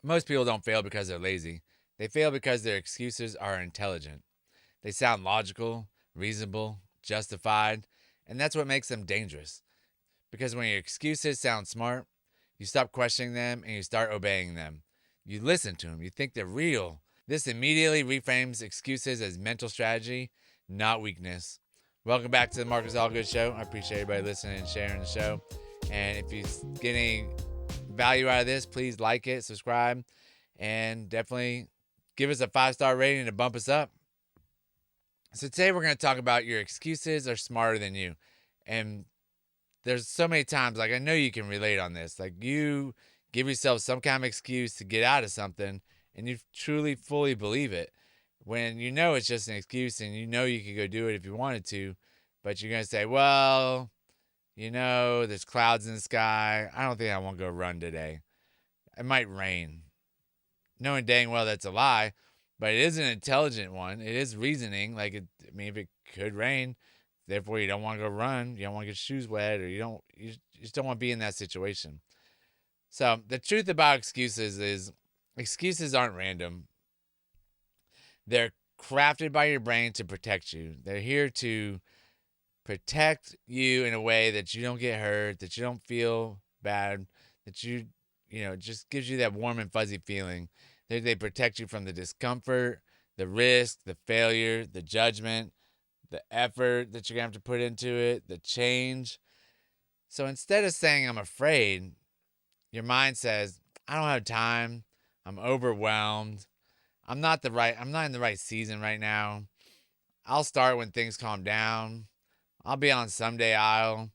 Most people don't fail because they're lazy. They fail because their excuses are intelligent. They sound logical, reasonable, justified, and that's what makes them dangerous. Because when your excuses sound smart, you stop questioning them and you start obeying them. You listen to them, you think they're real. This immediately reframes excuses as mental strategy, not weakness. Welcome back to the Marcus Allgood Show. I appreciate everybody listening and sharing the show. And if you're getting value out of this, please like it, subscribe, and definitely give us a 5-star rating to bump us up. So today we're going to talk about your excuses are smarter than you. And there's so many times, like I know you can relate on this. Like you give yourself some kind of excuse to get out of something and you truly, fully believe it. When you know it's just an excuse and you know you could go do it if you wanted to, but you're going to say, well, there's clouds in the sky. I don't think I want to go run today. It might rain. Knowing dang well that's a lie, but it is an intelligent one. It is reasoning. If it could rain, therefore you don't want to go run. You don't want to get your shoes wet, or you just don't want to be in that situation. So the truth about excuses is excuses aren't random. They're crafted by your brain to protect you. They're here to protect you in a way that you don't get hurt, that you don't feel bad, that it just gives you that warm and fuzzy feeling. They protect you from the discomfort, the risk, the failure, the judgment, the effort that you're going to have to put into it, the change. So instead of saying, I'm afraid, your mind says, I don't have time. I'm overwhelmed. I'm not in the right season right now. I'll start when things calm down. I'll be on someday I'll.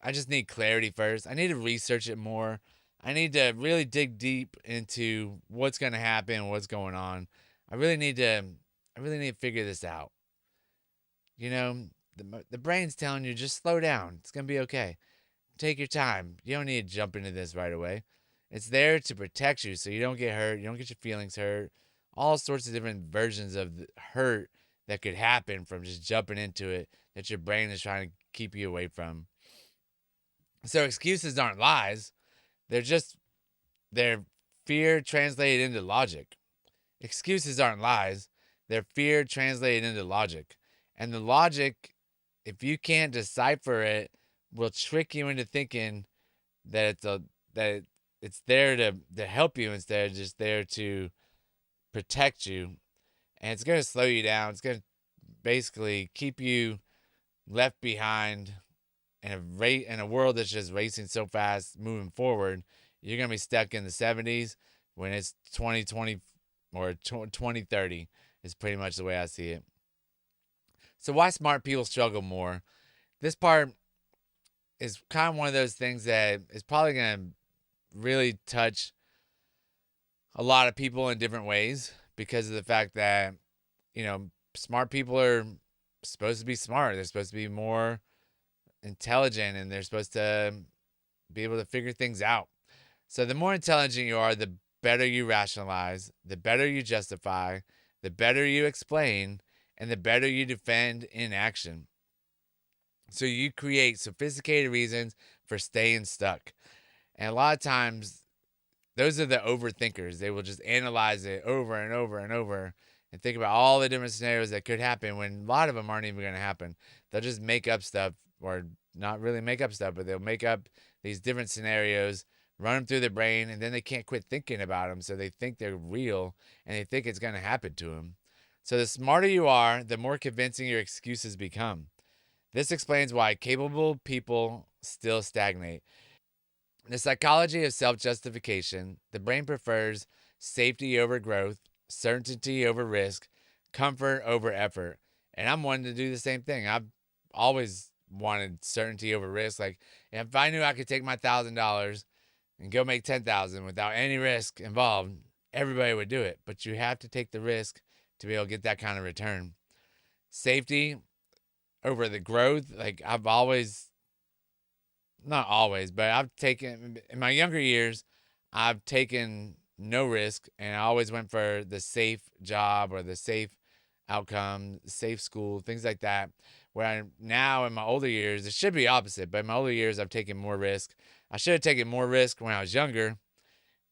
I just need clarity first. I need to research it more. I need to really dig deep into what's going to happen, what's going on. I really need to figure this out. The brain's telling you just slow down. It's going to be okay. Take your time. You don't need to jump into this right away. It's there to protect you so you don't get hurt, you don't get your feelings hurt. All sorts of different versions of the hurt that could happen from just jumping into it that your brain is trying to keep you away from. So excuses aren't lies. They're fear translated into logic. Excuses aren't lies. They're fear translated into logic. And the logic, if you can't decipher it, will trick you into thinking that it's there to help you instead of just there to protect you. And it's going to slow you down. It's going to basically keep you left behind in a world that's just racing so fast, moving forward. You're going to be stuck in the 70s when it's 2020 or 2030 is pretty much the way I see it. So why smart people struggle more? This part is kind of one of those things that is probably going to really touch a lot of people in different ways because of the fact that, smart people are supposed to be smart. They're supposed to be more intelligent and they're supposed to be able to figure things out. So the more intelligent you are, the better you rationalize, the better you justify, the better you explain, and the better you defend inaction. So you create sophisticated reasons for staying stuck. And a lot of times, those are the overthinkers. They will just analyze it over and over and over and think about all the different scenarios that could happen when a lot of them aren't even going to happen. They'll just make up stuff, or not really make up stuff, but they'll make up these different scenarios, run them through their brain, and then they can't quit thinking about them. So they think they're real and they think it's going to happen to them. So the smarter you are, the more convincing your excuses become. This explains why capable people still stagnate. In the psychology of self-justification, the brain prefers safety over growth, certainty over risk, comfort over effort. And I'm wanting to do the same thing. I've always wanted certainty over risk. Like if I knew I could take my $1,000 and go make 10,000 without any risk involved, everybody would do it. But you have to take the risk to be able to get that kind of return. Safety over the growth. Like I've always, not always, but I've taken, in my younger years, I've taken no risk and I always went for the safe job or the safe outcome, safe school, things like that. Where now in my older years, it should be opposite, but in my older years, I've taken more risk. I should have taken more risk when I was younger.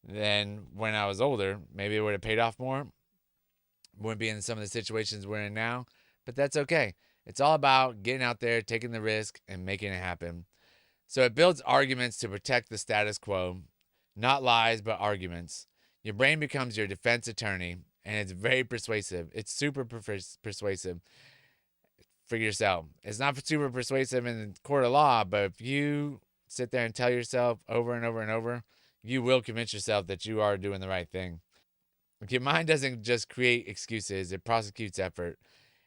than when I was older. Maybe it would have paid off more. Wouldn't be in some of the situations we're in now, but that's okay. It's all about getting out there, taking the risk, and making it happen. So it builds arguments to protect the status quo, not lies, but arguments. Your brain becomes your defense attorney, and it's very persuasive. It's super persuasive for yourself. It's not super persuasive in the court of law, but if you sit there and tell yourself over and over and over, you will convince yourself that you are doing the right thing. Your mind doesn't just create excuses, it prosecutes effort.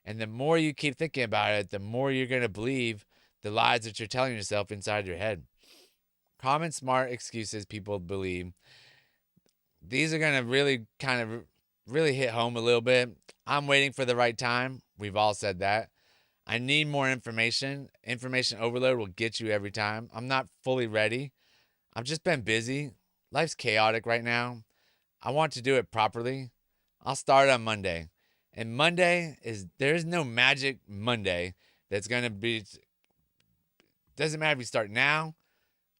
And the more you keep thinking about it, the more you're going to believe the lies that you're telling yourself inside your head. Common smart excuses people believe. These are going to really hit home a little bit. I'm waiting for the right time. We've all said that. I need more information. Information overload will get you every time. I'm not fully ready. I've just been busy. Life's chaotic right now. I want to do it properly. I'll start on Monday. And there's no magic Monday that's going to be, doesn't matter if you start now,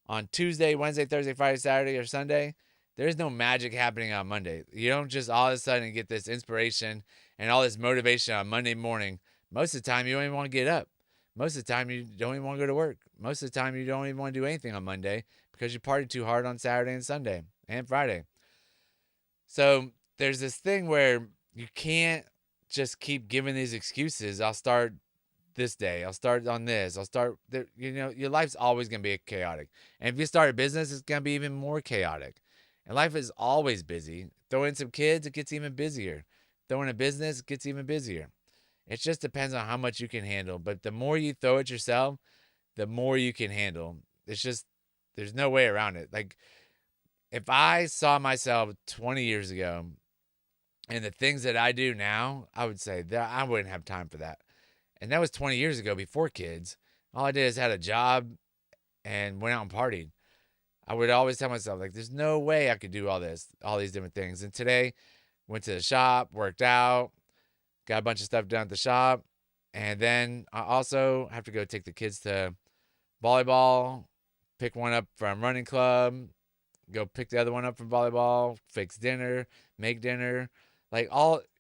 on Tuesday, Wednesday, Thursday, Friday, Saturday, or Sunday. There's no magic happening on Monday. You don't just all of a sudden get this inspiration and all this motivation on Monday morning. Most of the time, you don't even want to get up. Most of the time, you don't even want to go to work. Most of the time, you don't even want to do anything on Monday because you partied too hard on Saturday and Sunday and Friday. So there's this thing where you can't just keep giving these excuses. I'll start this day. I'll start on this. I'll start there. Your life's always going to be chaotic. And if you start a business, it's going to be even more chaotic. And life is always busy. Throw in some kids, it gets even busier. Throw in a business, it gets even busier. It just depends on how much you can handle. But the more you throw at yourself, the more you can handle. It's just, there's no way around it. Like, if I saw myself 20 years ago and the things that I do now, I would say that I wouldn't have time for that. And that was 20 years ago before kids. All I did is had a job and went out and partied. I would always tell myself, like, there's no way I could do all these different things. And today, went to the shop, worked out, got a bunch of stuff done at the shop. And then I also have to go take the kids to volleyball, pick one up from running club, go pick the other one up from volleyball, fix dinner, make dinner,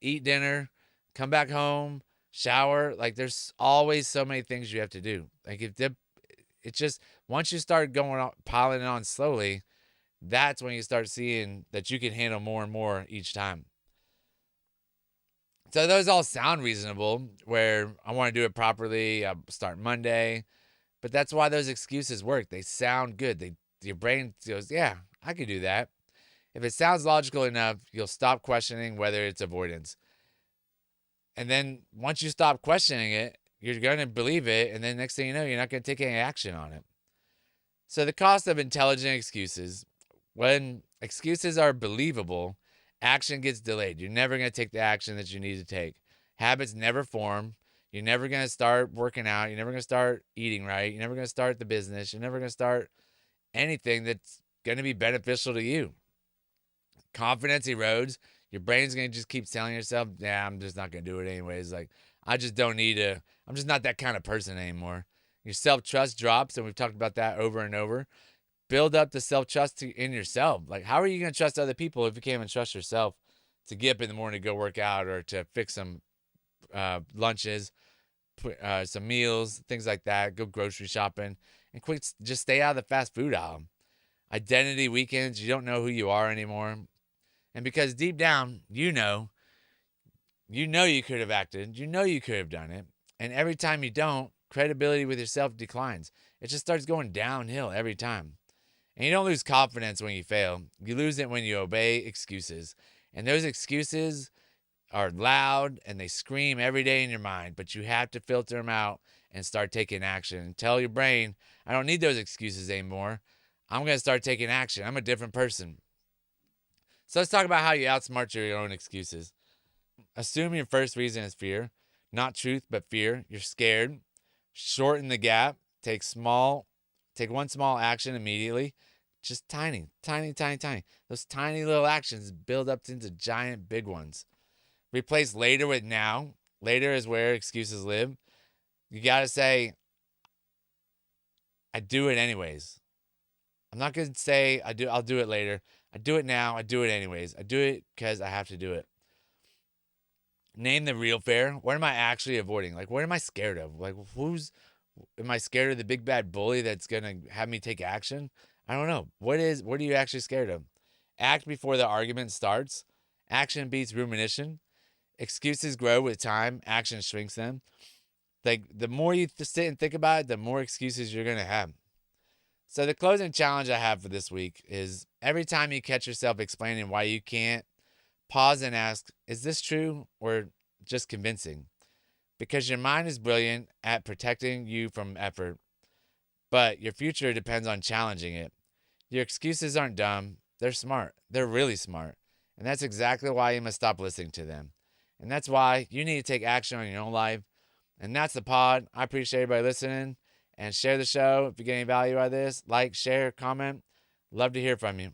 eat dinner, come back home, shower. Like, there's always so many things you have to do. Like, it's just, once you start piling it on slowly, that's when you start seeing that you can handle more and more each time. So those all sound reasonable, where I want to do it properly. I start Monday, but that's why those excuses work. They sound good. Your brain goes, yeah, I could do that. If it sounds logical enough, you'll stop questioning whether it's avoidance. And then once you stop questioning it, you're going to believe it. And then next thing you know, you're not going to take any action on it. So the cost of intelligent excuses: when excuses are believable, action gets delayed. You're never going to take the action that you need to take. Habits never form. You're never going to start working out. You're never going to start eating right. You're never going to start the business. You're never going to start anything that's going to be beneficial to you. Confidence erodes. Your brain's going to just keep telling yourself, yeah, I'm just not going to do it anyways. Like, I just don't need to. I'm just not that kind of person anymore. Your self-trust drops, and we've talked about that over and over. Build up the self-trust in yourself. Like, how are you going to trust other people if you can't even trust yourself to get up in the morning to go work out, or to fix some lunches, some meals, things like that, go grocery shopping, and just stay out of the fast food aisle. Identity weakens. You don't know who you are anymore. And because deep down, you know you could have acted. You know you could have done it. And every time you don't, credibility with yourself declines. It just starts going downhill every time. And you don't lose confidence when you fail. You lose it when you obey excuses. And those excuses are loud and they scream every day in your mind. But you have to filter them out and start taking action. And tell your brain, I don't need those excuses anymore. I'm going to start taking action. I'm a different person. So let's talk about how you outsmart your own excuses. Assume your first reason is fear. Not truth, but fear. You're scared. Shorten the gap. Take one small action immediately. Just tiny. Those tiny little actions build up into giant big ones. Replace later with now. Later is where excuses live. You got to say, I do it anyways. I'm not going to say I'll do it later. I do it now. I do it anyways. I do it because I have to do it. Name the real fear. What am I actually avoiding? Like, what am I scared of? Like, am I scared of the big bad bully that's going to have me take action? I don't know. What are you actually scared of? Act before the argument starts. Action beats rumination. Excuses grow with time. Action shrinks them. Like, the more you sit and think about it, the more excuses you're going to have. So the closing challenge I have for this week is every time you catch yourself explaining why you can't, pause and ask, is this true or just convincing? Because your mind is brilliant at protecting you from effort, but your future depends on challenging it. Your excuses aren't dumb. They're smart. They're really smart. And that's exactly why you must stop listening to them. And that's why you need to take action on your own life. And that's the pod. I appreciate everybody listening. And share the show if you get any value out of this. Like, share, comment. Love to hear from you.